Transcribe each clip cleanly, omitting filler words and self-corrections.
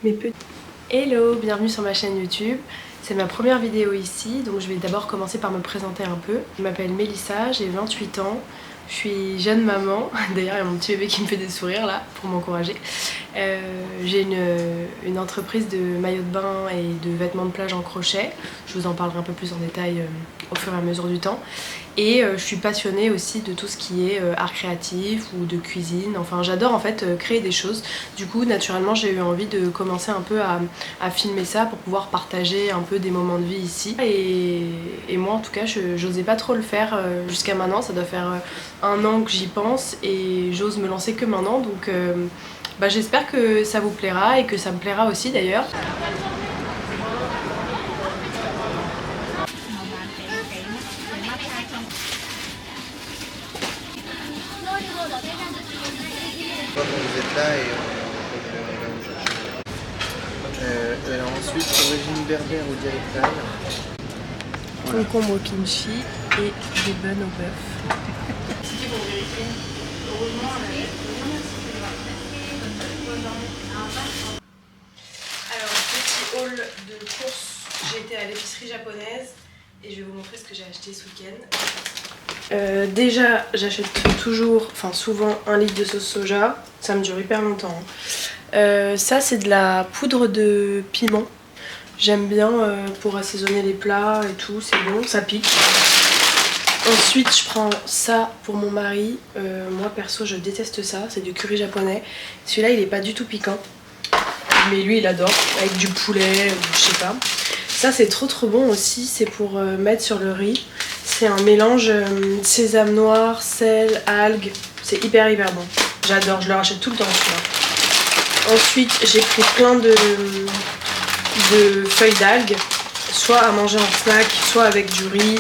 Mes petits. Hello, bienvenue sur ma chaîne YouTube. C'est ma première vidéo ici, donc je vais d'abord commencer par me présenter un peu. Je m'appelle Mélissa, j'ai 28 ans. Je suis jeune maman, d'ailleurs il y a mon petit bébé qui me fait des sourires là pour m'encourager. J'ai une entreprise de maillots de bain et de vêtements de plage en crochet. Je vous en parlerai un peu plus en détail au fur et à mesure du temps. Et je suis passionnée aussi de tout ce qui est art créatif ou de cuisine. Enfin j'adore en fait créer des choses. Du coup naturellement j'ai eu envie de commencer un peu à filmer ça pour pouvoir partager un peu des moments de vie ici. Et moi en tout cas j'osais pas trop le faire jusqu'à maintenant. Ça doit faire 1 an que j'y pense et j'ose me lancer que maintenant. Donc j'espère que ça vous plaira et que ça me plaira aussi d'ailleurs. Vous êtes là et on va vous chercher. Alors ensuite, origine berbère ou dialectale. Concombre au kimchi et des buns au bœuf. Alors petit haul de courses, j'ai été à l'épicerie japonaise et je vais vous montrer ce que j'ai acheté ce week-end. Déjà j'achète toujours, enfin souvent 1 litre de sauce soja, ça me dure hyper longtemps. Ça c'est de la poudre de piment. J'aime bien pour assaisonner les plats et tout, c'est bon, ça pique. Ensuite je prends ça pour mon mari. Moi perso je déteste ça, c'est du curry japonais. Celui-là il est pas du tout piquant, mais lui il adore, avec du poulet ou je sais pas. Ça c'est trop bon aussi, c'est pour mettre sur le riz. C'est un mélange sésame noir, sel, algues, c'est hyper bon. J'adore, je le rachète tout le temps celui-là. Ensuite j'ai pris plein de feuilles d'algues, soit à manger en snack, soit avec du riz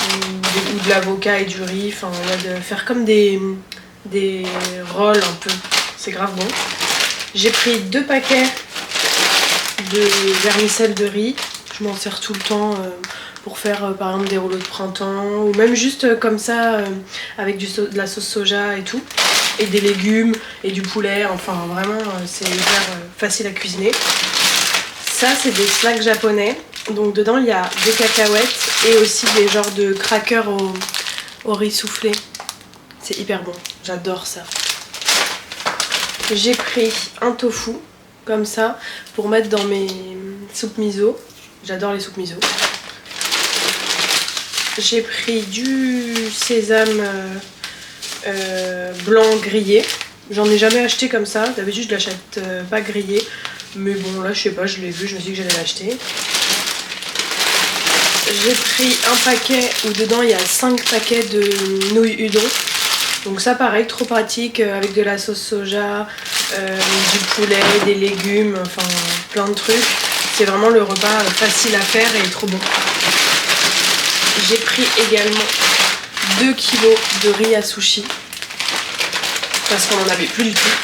ou de l'avocat et du riz, enfin on va faire comme des rolls un peu, c'est grave bon. J'ai pris 2 paquets de vermicelle de riz, je m'en sers tout le temps pour faire par exemple des rouleaux de printemps ou même juste comme ça avec de la sauce soja et tout, et des légumes et du poulet, enfin vraiment c'est hyper facile à cuisiner. Ça c'est des snacks japonais, donc dedans il y a des cacahuètes et aussi des genres de crackers au riz soufflé. C'est hyper bon, j'adore ça. J'ai pris un tofu comme ça pour mettre dans mes soupes miso. J'adore les soupes miso. J'ai pris du sésame blanc grillé. J'en ai jamais acheté comme ça, d'habitude je l'achète pas grillé. Mais bon là je sais pas, je l'ai vu, je me suis dit que j'allais l'acheter. J'ai pris un paquet où dedans il y a 5 paquets de nouilles udon. Donc ça pareil, trop pratique avec de la sauce soja, du poulet, des légumes, enfin plein de trucs. C'est vraiment le repas facile à faire et trop bon. J'ai pris également 2 kilos de riz à sushi. Parce qu'on n'en avait plus du tout.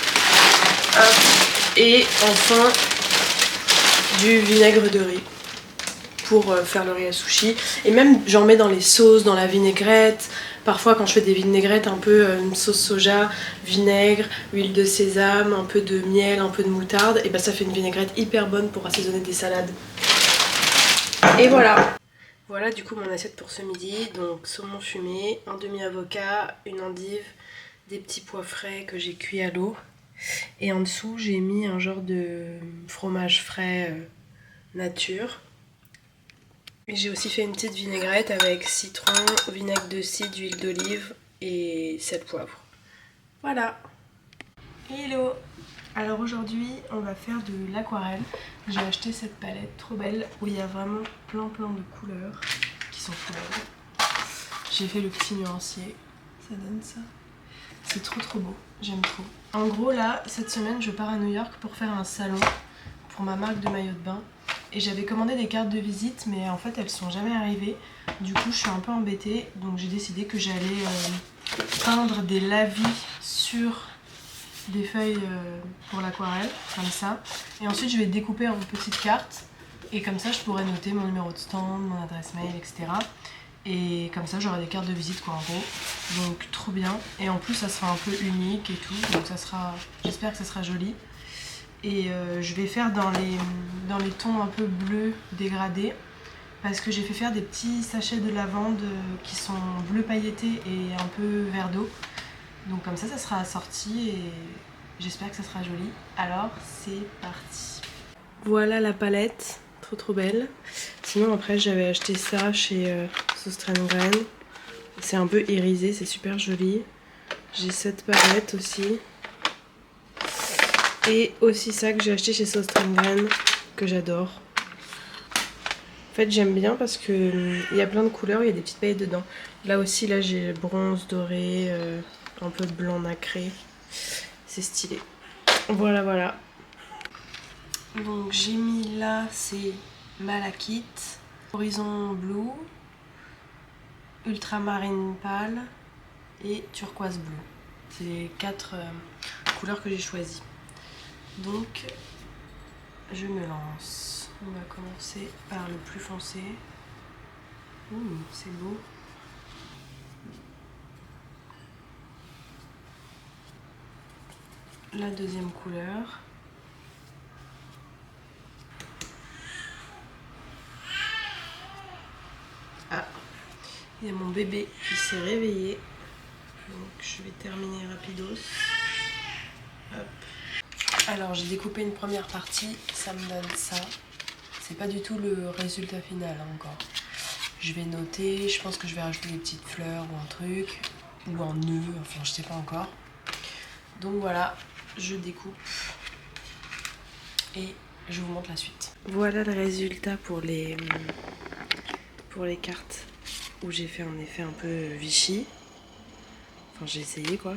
Et enfin du vinaigre de riz pour faire le riz à sushi. Et même j'en mets dans les sauces, dans la vinaigrette. Parfois quand je fais des vinaigrettes un peu une sauce soja, vinaigre, huile de sésame, un peu de miel, un peu de moutarde, et ça fait une vinaigrette hyper bonne pour assaisonner des salades. Et voilà. Voilà du coup mon assiette pour ce midi. Donc saumon fumé, un demi-avocat, une endive, des petits pois frais que j'ai cuits à l'eau. Et en dessous j'ai mis un genre de fromage frais nature. Et j'ai aussi fait une petite vinaigrette avec citron, vinaigre de cidre, huile d'olive et sel poivre. Voilà. Hello. Alors aujourd'hui on va faire de l'aquarelle. J'ai acheté cette palette trop belle où il y a vraiment plein de couleurs qui sont trop belles. J'ai fait le petit nuancier, ça donne ça. C'est trop beau, j'aime trop. En gros là, cette semaine je pars à New York pour faire un salon pour ma marque de maillot de bain. Et j'avais commandé des cartes de visite mais en fait elles sont jamais arrivées. Du coup je suis un peu embêtée, donc j'ai décidé que j'allais peindre des lavis sur des feuilles pour l'aquarelle, comme ça. Et ensuite je vais découper en petites cartes. Et comme ça je pourrais noter mon numéro de stand, mon adresse mail, etc. Et comme ça j'aurai des cartes de visite quoi en gros. Donc trop bien. Et en plus ça sera un peu unique et tout. Donc ça sera. J'espère que ça sera joli. Et je vais faire dans les tons un peu bleus dégradés. Parce que j'ai fait faire des petits sachets de lavande qui sont bleu pailleté et un peu vert d'eau. Donc comme ça sera assorti et j'espère que ça sera joli. Alors c'est parti. Voilà la palette, trop belle. Sinon après j'avais acheté ça chez Sauce Trengren. C'est un peu irisé, c'est super joli. J'ai cette palette aussi. Et aussi ça que j'ai acheté chez Sauce Trengren, que j'adore. En fait j'aime bien parce que il y a plein de couleurs, il y a des petites paillettes dedans. Là aussi là j'ai bronze doré, un peu de blanc nacré. C'est stylé. Voilà. Donc j'ai mis là, c'est Malachite, Horizon Blue, Ultramarine Pâle et Turquoise Bleu. C'est les 4 couleurs que j'ai choisies. Donc je me lance. On va commencer par le plus foncé. C'est beau. La deuxième couleur. Ah, il y a mon bébé qui s'est réveillé. Donc je vais terminer rapidos. Hop. Alors j'ai découpé une première partie, ça me donne ça. C'est pas du tout le résultat final hein, encore. Je vais noter, je pense que je vais rajouter des petites fleurs ou un truc. Ou un nœud, enfin je sais pas encore. Donc voilà, je découpe. Et je vous montre la suite. Voilà le résultat pour les cartes où j'ai fait un effet un peu Vichy. Enfin j'ai essayé quoi.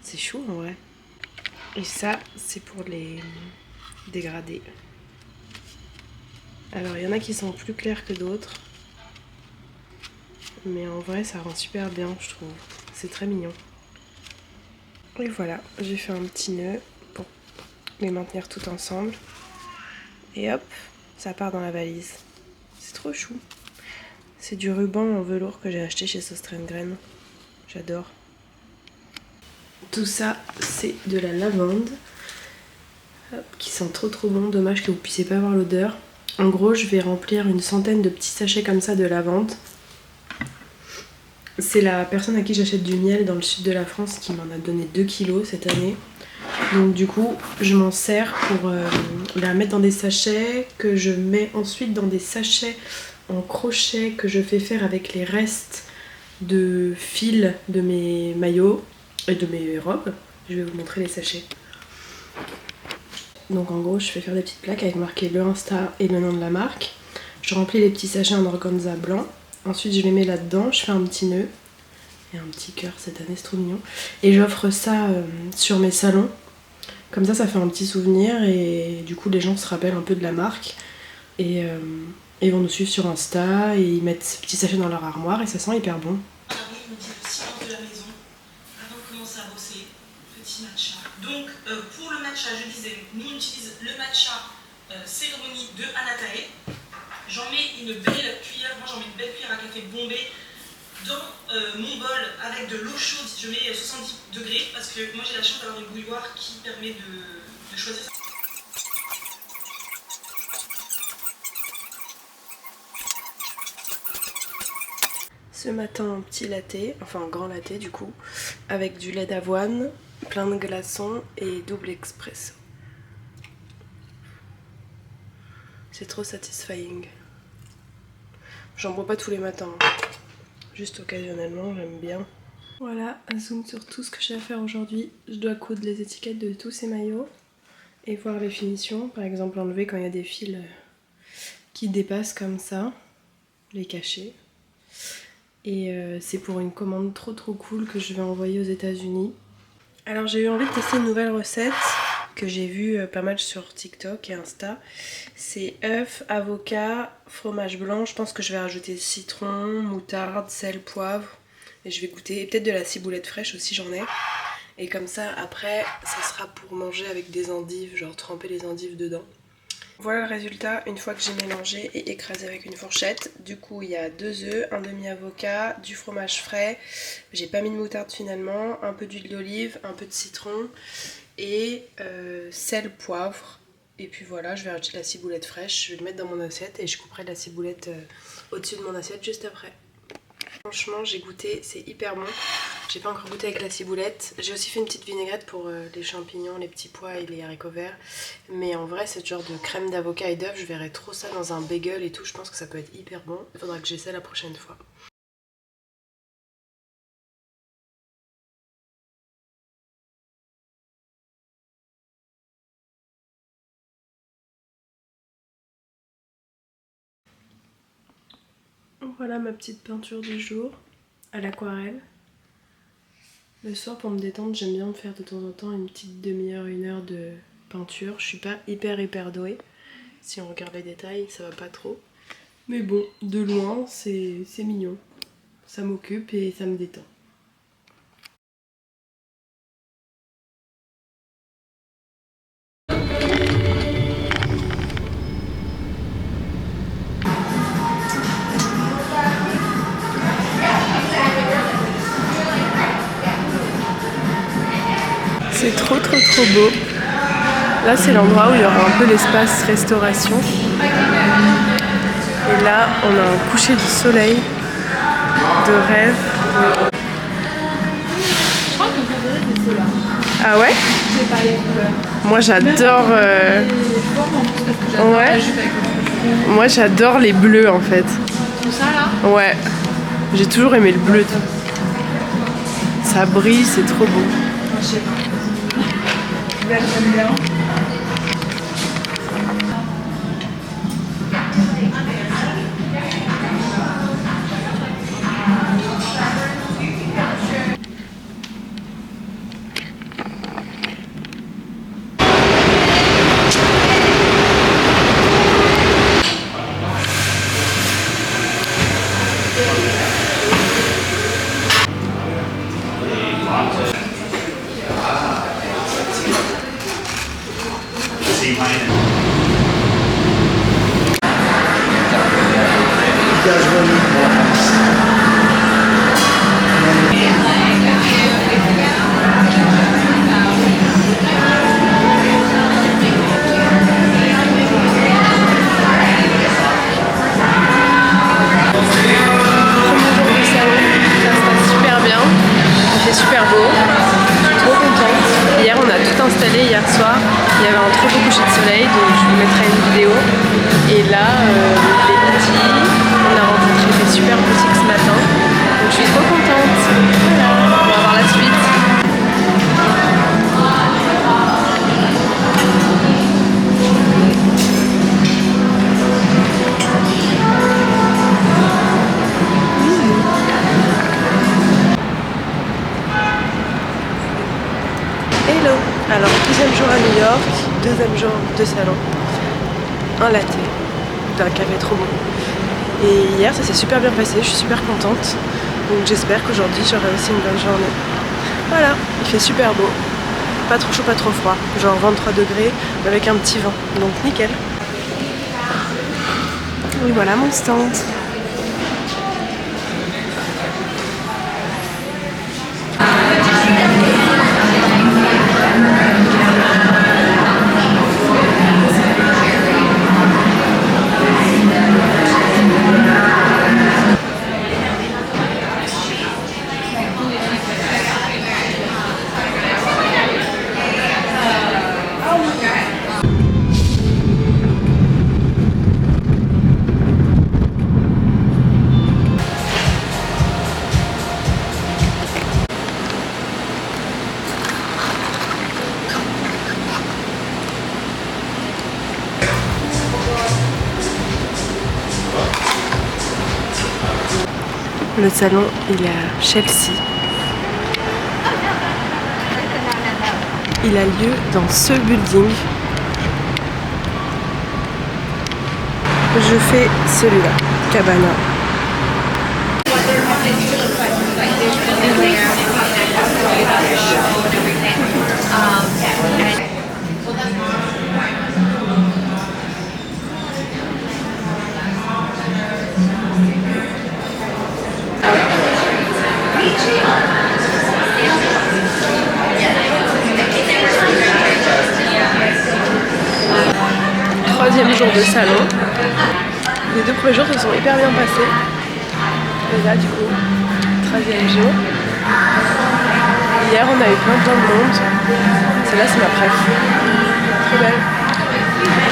C'est chou en vrai. Et ça c'est pour les dégradés. Alors il y en a qui sont plus clairs que d'autres. Mais en vrai ça rend super bien je trouve. C'est très mignon. Et voilà, j'ai fait un petit nœud pour les maintenir tout ensemble. Et hop, ça part dans la valise. C'est trop chou. C'est du ruban en velours que j'ai acheté chez Sauce Trengren. J'adore. Tout ça, c'est de la lavande. Hop, qui sent trop bon. Dommage que vous puissiez pas voir l'odeur. En gros, je vais remplir une centaine de petits sachets comme ça de lavande. C'est la personne à qui j'achète du miel dans le sud de la France qui m'en a donné 2 kilos cette année. Donc du coup, je m'en sers pour la mettre dans des sachets que je mets ensuite dans des sachets en crochet que je fais faire avec les restes de fil de mes maillots et de mes robes. Je vais vous montrer les sachets. Donc en gros, je fais faire des petites plaques avec marqué le Insta et le nom de la marque. Je remplis les petits sachets en organza blanc. Ensuite, je les mets là-dedans, je fais un petit nœud. Et un petit cœur cette année, c'est trop mignon. Et j'offre ça sur mes salons. Comme ça fait un petit souvenir et du coup les gens se rappellent un peu de la marque. Et ils vont nous suivre sur Insta et ils mettent ces petits sachets dans leur armoire et ça sent hyper bon. Je me dis le silence de la maison avant de commencer à bosser. Petit matcha. Donc pour le matcha, je disais, nous on utilise le matcha cérémonie de Anatae. J'en mets une belle cuillère, moi j'en mets une belle cuillère à café bombé dans mon bol avec de l'eau chaude. Je mets 70 degrés parce que moi j'ai la chance d'avoir une bouilloire qui permet de choisir ça. Ce matin, un petit latte, enfin un grand latte du coup, avec du lait d'avoine, plein de glaçons et double expresso. C'est trop satisfying. J'en bois pas tous les matins, juste occasionnellement, j'aime bien. Voilà, un zoom sur tout ce que j'ai à faire aujourd'hui. Je dois coudre les étiquettes de tous ces maillots et voir les finitions. Par exemple enlever quand il y a des fils qui dépassent comme ça, les cacher. Et c'est pour une commande trop cool que je vais envoyer aux États-Unis. Alors j'ai eu envie de tester une nouvelle recette que j'ai vue pas mal sur TikTok et Insta. C'est œufs, avocat, fromage blanc. Je pense que je vais rajouter citron, moutarde, sel, poivre. Et je vais goûter, et peut-être de la ciboulette fraîche aussi j'en ai. Et comme ça, après, ça sera pour manger avec des endives, genre tremper les endives dedans. Voilà le résultat une fois que j'ai mélangé et écrasé avec une fourchette. Du coup, il y a 2 œufs, un demi-avocat, du fromage frais. J'ai pas mis de moutarde finalement, un peu d'huile d'olive, un peu de citron et sel, poivre. Et puis voilà, je vais rajouter la ciboulette fraîche, je vais le mettre dans mon assiette et je couperai la ciboulette au-dessus de mon assiette juste après. Franchement, j'ai goûté, c'est hyper bon. J'ai pas encore goûté avec la ciboulette. J'ai aussi fait une petite vinaigrette pour les champignons, les petits pois et les haricots verts. Mais en vrai, ce genre de crème d'avocat et d'œuf, je verrais trop ça dans un bagel et tout. Je pense que ça peut être hyper bon. Il faudra que j'essaie la prochaine fois. Voilà ma petite peinture du jour à l'aquarelle. Le soir pour me détendre, j'aime bien me faire de temps en temps une petite demi-heure, 1 heure de peinture. Je suis pas hyper douée. Si on regarde les détails, ça va pas trop. Mais bon, de loin, c'est mignon. Ça m'occupe et ça me détend. C'est trop beau. Là c'est l'endroit où il y aura un peu l'espace restauration. Et là on a un coucher du soleil de rêve. Je crois que mon préféré c'est ceux-là. Ah ouais? Je sais pas les couleurs. Moi j'adore... Ouais. Moi j'adore les bleus en fait. Tout ça là? Ouais. J'ai toujours aimé le bleu. Ça brille, c'est trop beau. Je sais pas. Vert, j'aime bien. Super beau, je suis trop contente. Hier on a tout installé hier soir, il y avait un trop beau coucher de soleil donc je vous mettrai une vidéo. Et là les petits, on a rencontré des super boutiques ce matin donc je suis trop contente. Voilà, on va voir la suite. Hello! Alors, 2e jour à New York, 2e jour de salon, un latte, d'un café trop bon. Et hier, ça s'est super bien passé, je suis super contente. Donc j'espère qu'aujourd'hui, j'aurai aussi une bonne journée. Voilà, il fait super beau. Pas trop chaud, pas trop froid. Genre 23 degrés avec un petit vent. Donc nickel. Et voilà mon stand. Le salon, il est à Chelsea. Il a lieu dans ce building. Je fais celui-là, Cabana. troisième jour de salon. Les 2 premiers jours se sont hyper bien passés. Et là du coup, 13e jour. Hier on a eu plein de monde. Celle-là c'est ma préf. Trop belle.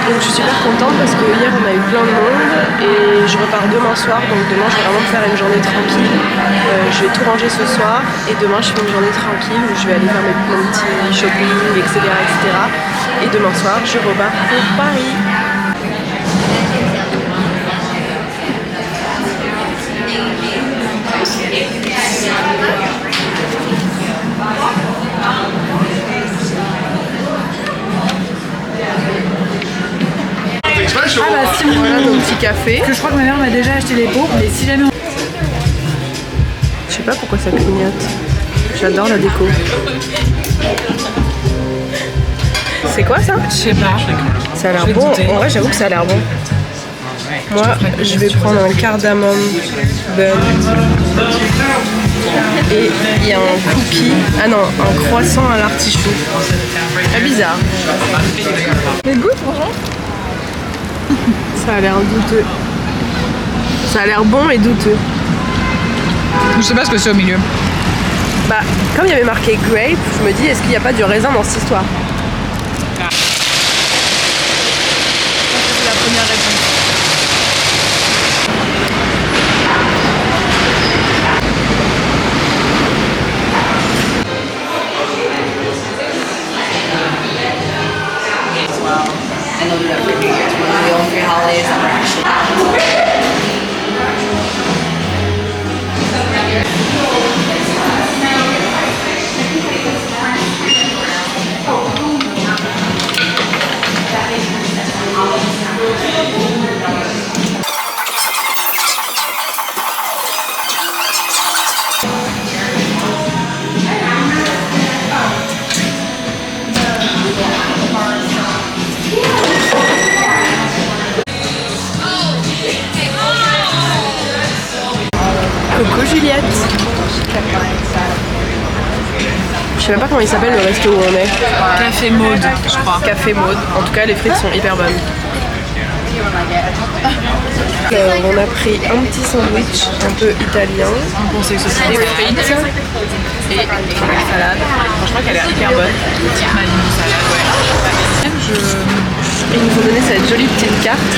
Donc je suis super contente parce que hier on a eu plein de monde et je repars demain soir, donc demain je vais vraiment faire une journée tranquille. Je vais tout ranger ce soir et demain je fais une journée tranquille où je vais aller faire mon petit shopping, etc., etc. Et demain soir je repars pour Paris. Ah bah si, voilà nos petits cafés. Je crois que ma mère m'a déjà acheté les pots, mais si jamais Je sais pas pourquoi ça clignote. J'adore la déco. C'est quoi ça? je sais pas. Ça a l'air Je vais bon. goûter. En vrai j'avoue que ça a l'air bon. Moi je vais prendre un cardamome bun. Et il y a un cookie. Ah non, un croissant à l'artichaut. Très bizarre. Mais goûte, franchement. Ça a l'air douteux. Ça a l'air bon et douteux. Je sais pas ce que c'est au milieu. Bah, comme il y avait marqué grape, je me dis, est-ce qu'il n'y a pas du raisin dans cette histoire? C'est la première réponse. I know that every New Year's one of the only 3 holidays that we're actually Coco Juliette. Je sais même pas comment il s'appelle le resto où on est. Café Maude, je crois. Café Maude. En tout cas, les frites sont hyper bonnes. On a pris un petit sandwich un peu italien. On pensait que c'était des frites et une salade. Franchement, qu'elle est hyper bonne. Une petite maline de salade, ouais. Et ils nous ont donné cette jolie petite carte.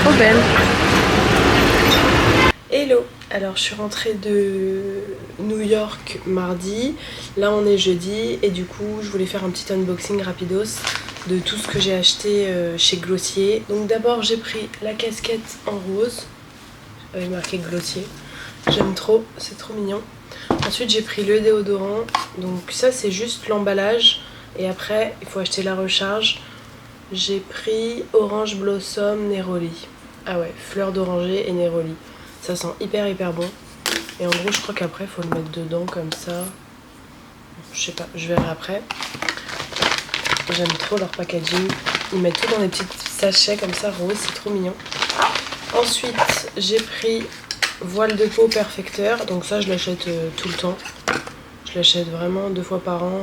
Trop belle. Hello. Alors je suis rentrée de New York mardi, là on est jeudi et du coup je voulais faire un petit unboxing rapidos de tout ce que j'ai acheté chez Glossier. Donc d'abord j'ai pris la casquette en rose avec marqué Glossier, j'aime trop, c'est trop mignon. Ensuite j'ai pris le déodorant, donc ça c'est juste l'emballage et après il faut acheter la recharge. J'ai pris Orange Blossom Neroli, ah ouais, fleur d'oranger et Neroli. Ça sent hyper bon. Et en gros je crois qu'après il faut le mettre dedans comme ça. Je sais pas, je verrai après. J'aime trop leur packaging. Ils mettent tout dans des petits sachets comme ça rose, c'est trop mignon. Ensuite j'ai pris voile de peau perfecteur. Donc ça je l'achète tout le temps. Je l'achète vraiment 2 fois par an.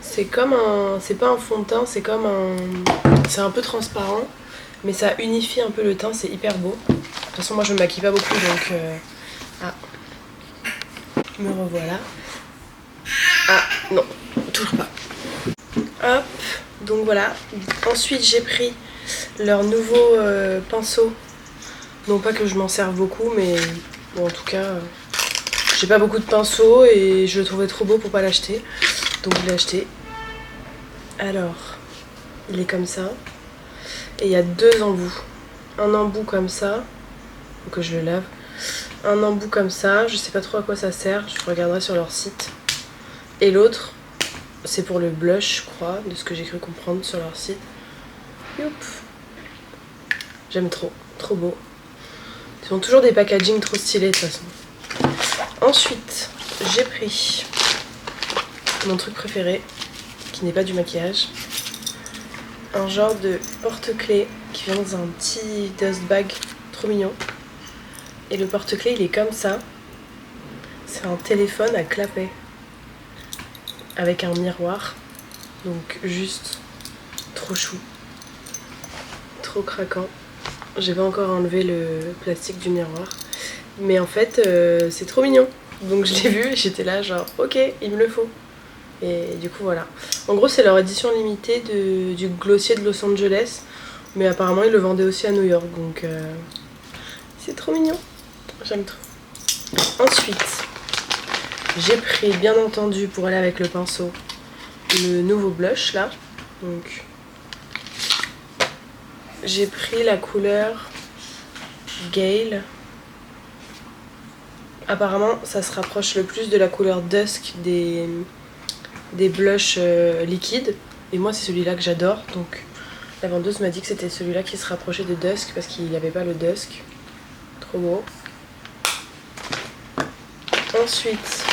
C'est comme un... C'est pas un fond de teint, c'est comme un... C'est un peu transparent. Mais ça unifie un peu le teint, c'est hyper beau. De toute façon moi je me maquille pas beaucoup donc... Ah, me revoilà. Ah non, toujours pas. Hop, donc voilà. Ensuite j'ai pris leur nouveau pinceau. Non pas que je m'en serve beaucoup mais bon en tout cas j'ai pas beaucoup de pinceaux et je le trouvais trop beau pour pas l'acheter. Donc je l'ai acheté. Alors, il est comme ça. Et il y a 2 embouts. Un embout comme ça, que je le lave. Un embout comme ça, je sais pas trop à quoi ça sert, je regarderai sur leur site. Et l'autre, c'est pour le blush, je crois, de ce que j'ai cru comprendre sur leur site. Youp. J'aime trop, trop beau. Ils ont toujours des packaging trop stylés de toute façon. Ensuite, j'ai pris mon truc préféré, qui n'est pas du maquillage. Un genre de porte-clés qui vient dans un petit dust bag trop mignon. Et le porte-clés il est comme ça. C'est un téléphone à clapet. Avec un miroir. Donc juste trop chou. trop craquant. J'ai pas encore enlevé le plastique du miroir. Mais en fait, c'est trop mignon. Donc je l'ai vu et j'étais là genre ok, il me le faut. Et du coup voilà. En gros c'est leur édition limitée du Glossier de Los Angeles. Mais apparemment ils le vendaient aussi à New York. Donc c'est trop mignon. J'aime trop. Ensuite, j'ai pris bien entendu pour aller avec le pinceau le nouveau blush là. Donc j'ai pris la couleur Gale. Apparemment ça se rapproche le plus de la couleur Dusk des blushs liquides. Et moi c'est celui-là que j'adore. Donc la vendeuse m'a dit que c'était celui-là qui se rapprochait de Dusk parce qu'il n'y avait pas le Dusk. Trop beau. Ensuite,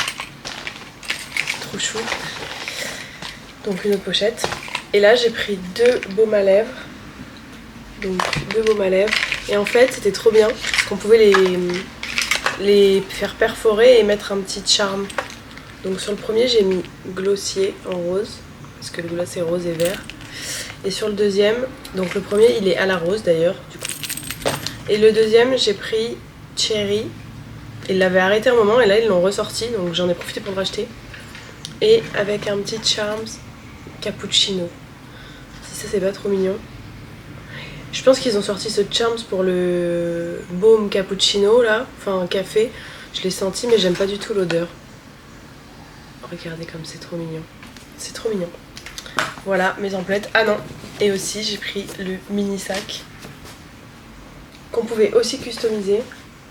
trop chou. Donc une autre pochette. Et là j'ai pris 2 baumes à lèvres. Donc 2 baumes à lèvres. Et en fait c'était trop bien parce qu'on pouvait les faire perforer et mettre un petit charme. Donc sur le premier j'ai mis Glossier en rose. Parce que le gloss est rose et vert. Et sur le deuxième, donc le premier il est à la rose d'ailleurs du coup. Et le deuxième j'ai pris Cherry. Ils l'avaient arrêté un moment et là ils l'ont ressorti, donc j'en ai profité pour le racheter. Et avec un petit Charms Cappuccino. Si ça c'est pas trop mignon. Je pense qu'ils ont sorti ce Charms pour le baume Cappuccino là, enfin café. Je l'ai senti mais j'aime pas du tout l'odeur. Regardez comme c'est trop mignon. C'est trop mignon. Voilà mes emplettes. Ah non, et aussi j'ai pris le mini sac qu'on pouvait aussi customiser.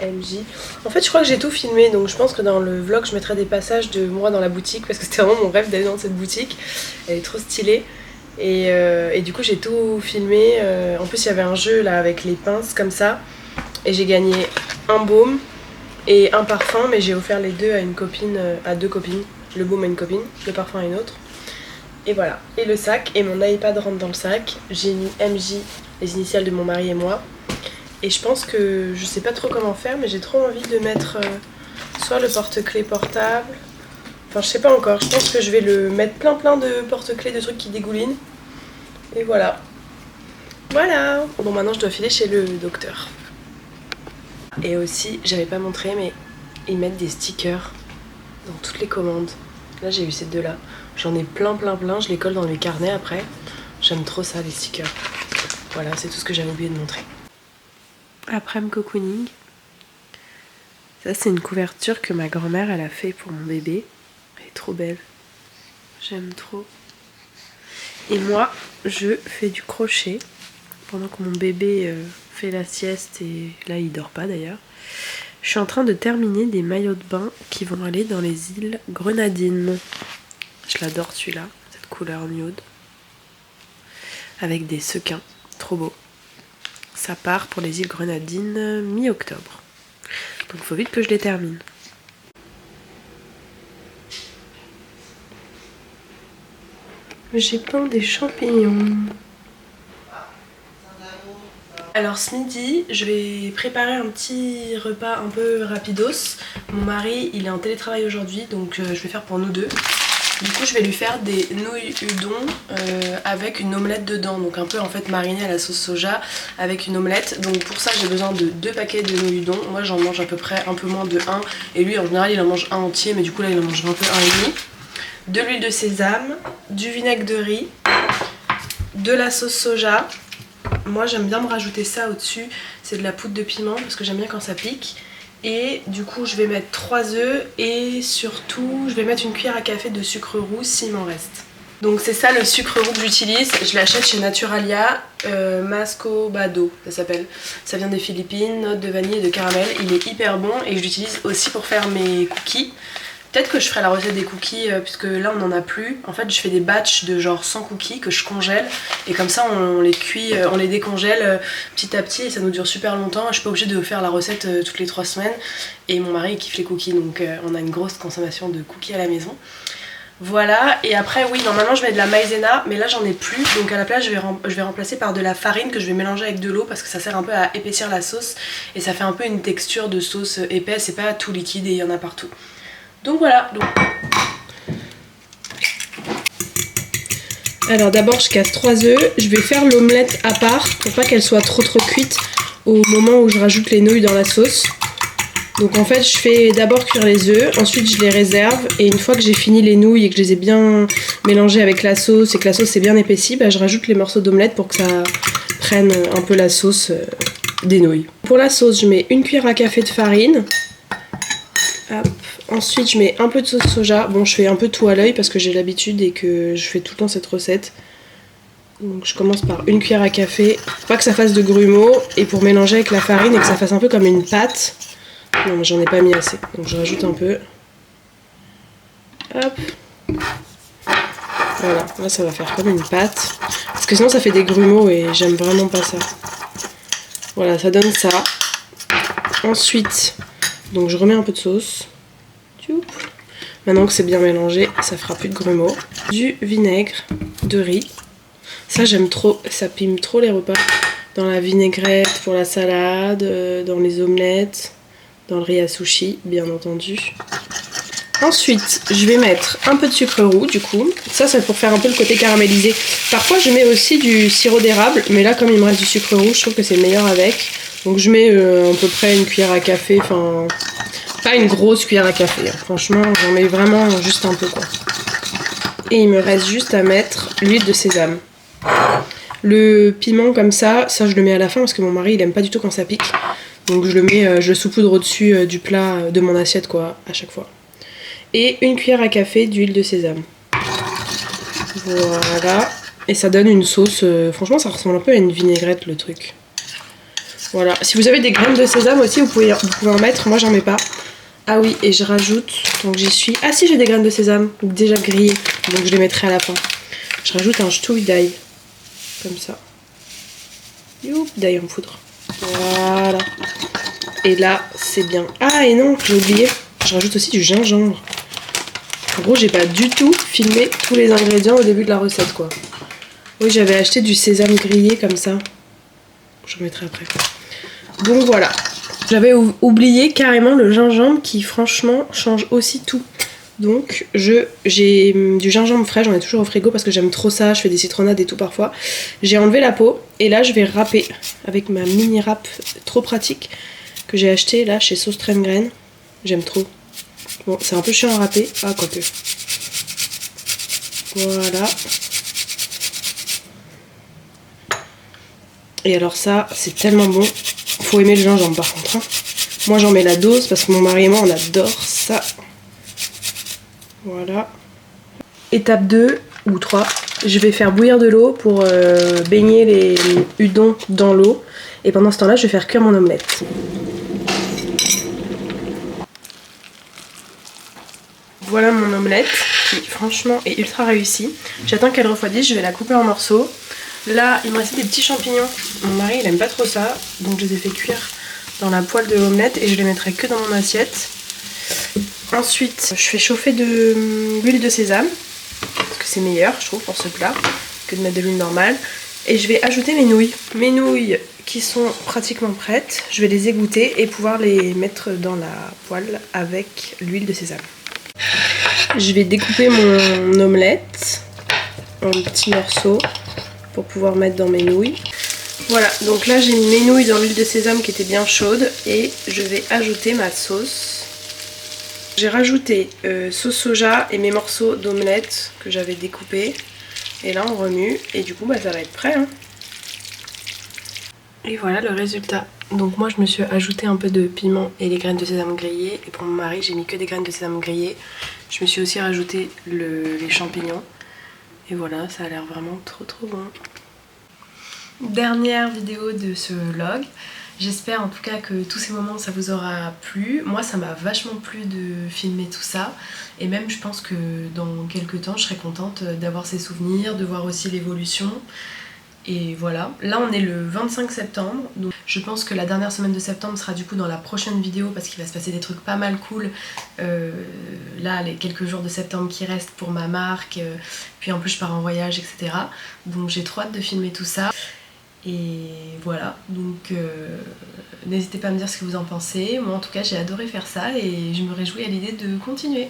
MJ. En fait je crois que j'ai tout filmé, donc je pense que dans le vlog je mettrai des passages de moi dans la boutique parce que c'était vraiment mon rêve d'aller dans cette boutique. Elle est trop stylée et du coup j'ai tout filmé. En plus il y avait un jeu là avec les pinces comme ça et j'ai gagné un baume et un parfum, mais j'ai offert les deux à une copine, à 2 copines. Le baume à une copine, le parfum à une autre. Et voilà, et le sac, et mon iPad rentre dans le sac. J'ai mis MJ, les initiales de mon mari et moi. Et je pense que je sais pas trop comment faire, mais j'ai trop envie de mettre soit le porte-clés portable. Enfin je sais pas encore, je pense que je vais le mettre plein de porte-clés, de trucs qui dégoulinent. Et voilà. Voilà. Bon maintenant je dois filer chez le docteur. Et aussi, j'avais pas montré, mais ils mettent des stickers dans toutes les commandes. Là j'ai eu ces deux là. J'en ai plein, je les colle dans mes carnets après. J'aime trop ça les stickers. Voilà, c'est tout ce que j'avais oublié de montrer. Après-midi cocooning. Ça c'est une couverture que ma grand-mère elle a fait pour mon bébé. Elle est trop belle. J'aime trop. Et moi je fais du crochet pendant que mon bébé fait la sieste, et là il dort pas d'ailleurs. Je suis en train de terminer des maillots de bain qui vont aller dans les îles Grenadines. Je l'adore celui-là, cette couleur nude. Avec des sequins, trop beau. Ça part pour les îles Grenadines mi-octobre. Donc il faut vite que je les termine. J'ai peint des champignons. Alors ce midi, je vais préparer un petit repas un peu rapidos. Mon mari, il est en télétravail aujourd'hui, donc je vais faire pour nous deux. Du coup, je vais lui faire des nouilles udon avec une omelette dedans. Donc un peu en fait mariné à la sauce soja avec une omelette. Donc pour ça, j'ai besoin de 2 paquets de nouilles udon. Moi, j'en mange à peu près un peu moins de 1. Et lui, en général, il en mange un entier, mais du coup là, il en mange un peu 1,5. De l'huile de sésame, du vinaigre de riz, de la sauce soja. Moi j'aime bien me rajouter ça au-dessus, c'est de la poudre de piment parce que j'aime bien quand ça pique. Et du coup je vais mettre 3 œufs et surtout je vais mettre une cuillère à café de sucre roux s'il m'en reste. Donc c'est ça le sucre roux que j'utilise, je l'achète chez Naturalia, Mascobado ça s'appelle. Ça vient des Philippines, notes de vanille et de caramel, il est hyper bon et je l'utilise aussi pour faire mes cookies. Peut-être que je ferai la recette des cookies puisque là on n'en a plus. En fait je fais des batchs de genre 100 cookies que je congèle et comme ça on les cuit, on les décongèle petit à petit et ça nous dure super longtemps. Je suis pas obligée de faire la recette toutes les 3 semaines et mon mari il kiffe les cookies, donc on a une grosse consommation de cookies à la maison. Voilà, et après oui normalement je mets de la maïzena mais là j'en ai plus, donc à la place je vais remplacer par de la farine que je vais mélanger avec de l'eau parce que ça sert un peu à épaissir la sauce et ça fait un peu une texture de sauce épaisse et pas tout liquide et il y en a partout. Donc voilà, Alors d'abord je casse 3 œufs, je vais faire l'omelette à part pour pas qu'elle soit trop cuite au moment où je rajoute les nouilles dans la sauce. Donc en fait je fais d'abord cuire les œufs, ensuite je les réserve et une fois que j'ai fini les nouilles et que je les ai bien mélangées avec la sauce et que la sauce est bien épaissie, bah, je rajoute les morceaux d'omelette pour que ça prenne un peu la sauce des nouilles. Pour la sauce je mets une cuillère à café de farine. Hop. Ensuite je mets un peu de sauce soja, bon je fais un peu tout à l'œil parce que j'ai l'habitude et que je fais tout le temps cette recette. Donc je commence par une cuillère à café, pour pas que ça fasse de grumeaux et pour mélanger avec la farine et que ça fasse un peu comme une pâte. Non mais j'en ai pas mis assez, donc je rajoute un peu. Hop. Voilà, là ça va faire comme une pâte. Parce que sinon ça fait des grumeaux et j'aime vraiment pas ça. Voilà, ça donne ça. Ensuite, donc je remets un peu de sauce. Maintenant que c'est bien mélangé, ça fera plus de grumeaux. Du vinaigre de riz. Ça j'aime trop, ça pime trop les repas. Dans la vinaigrette, pour la salade, dans les omelettes, dans le riz à sushi, bien entendu. Ensuite, je vais mettre un peu de sucre roux du coup. Ça c'est pour faire un peu le côté caramélisé. Parfois je mets aussi du sirop d'érable, mais là comme il me reste du sucre roux, je trouve que c'est meilleur avec. Donc je mets à peu près une cuillère à café, enfin... Pas une grosse cuillère à café, hein. Franchement j'en mets vraiment juste un peu quoi. Et il me reste juste à mettre l'huile de sésame. Le piment comme ça je le mets à la fin parce que mon mari il aime pas du tout quand ça pique. Donc je le mets, je le saupoudre au-dessus du plat, de mon assiette quoi, à chaque fois. Et une cuillère à café d'huile de sésame. Voilà. Et ça donne une sauce, franchement ça ressemble un peu à une vinaigrette le truc. Voilà, si vous avez des graines de sésame aussi vous pouvez en mettre, moi j'en mets pas. Ah oui, et je rajoute, donc j'y suis... Ah si, j'ai des graines de sésame, déjà grillées, donc je les mettrai à la fin. Je rajoute un ch'touille d'ail, comme ça. Youp, d'ail en poudre. Voilà. Et là, c'est bien. Ah et non, j'ai oublié, je rajoute aussi du gingembre. En gros, j'ai pas du tout filmé tous les ingrédients au début de la recette, quoi. Oui, j'avais acheté du sésame grillé comme ça. Je remettrai après. Donc voilà. J'avais oublié carrément le gingembre qui franchement change aussi tout. Donc j'ai du gingembre frais, j'en ai toujours au frigo parce que j'aime trop ça, je fais des citronnades et tout parfois. J'ai enlevé la peau et là je vais râper avec ma mini râpe trop pratique que j'ai acheté là chez Sauce Train-Graine. J'aime trop. Bon, c'est un peu chiant à râper. Ah, quoique. Voilà. Et alors ça, c'est tellement bon. Faut aimer le gingembre par contre. Hein. Moi j'en mets la dose parce que mon mari et moi on adore ça. Voilà. Étape 2 ou 3. Je vais faire bouillir de l'eau pour baigner les udons dans l'eau. Et pendant ce temps-là, je vais faire cuire mon omelette. Voilà mon omelette qui franchement est ultra réussie. J'attends qu'elle refroidisse, je vais la couper en morceaux. Là, il me restait des petits champignons. Mon mari, il aime pas trop ça, donc je les ai fait cuire dans la poêle de l'omelette et je les mettrai que dans mon assiette. Ensuite, je fais chauffer de l'huile de sésame, parce que c'est meilleur, je trouve, pour ce plat, que de mettre de l'huile normale. Et je vais ajouter mes nouilles. Mes nouilles qui sont pratiquement prêtes, je vais les égoutter et pouvoir les mettre dans la poêle avec l'huile de sésame. Je vais découper mon omelette en petits morceaux pour pouvoir mettre dans mes nouilles. Voilà, donc là j'ai mis mes nouilles dans l'huile de sésame qui était bien chaude et je vais ajouter ma sauce. J'ai rajouté sauce soja et mes morceaux d'omelette que j'avais découpés. Et là on remue et du coup bah, ça va être prêt. Hein. Et voilà le résultat. Donc moi je me suis ajouté un peu de piment et les graines de sésame grillées. Et pour mon mari j'ai mis que des graines de sésame grillées. Je me suis aussi rajouté les champignons. Et voilà, ça a l'air vraiment trop bon. Dernière vidéo de ce vlog. J'espère en tout cas que tous ces moments ça vous aura plu. Moi ça m'a vachement plu de filmer tout ça. Et même je pense que dans quelques temps je serai contente d'avoir ces souvenirs, de voir aussi l'évolution. Et voilà, là on est le 25 septembre, donc je pense que la dernière semaine de septembre sera du coup dans la prochaine vidéo parce qu'il va se passer des trucs pas mal cool. Là les quelques jours de septembre qui restent pour ma marque, puis en plus je pars en voyage etc. Donc j'ai trop hâte de filmer tout ça. Et voilà, donc n'hésitez pas à me dire ce que vous en pensez. Moi en tout cas j'ai adoré faire ça et je me réjouis à l'idée de continuer.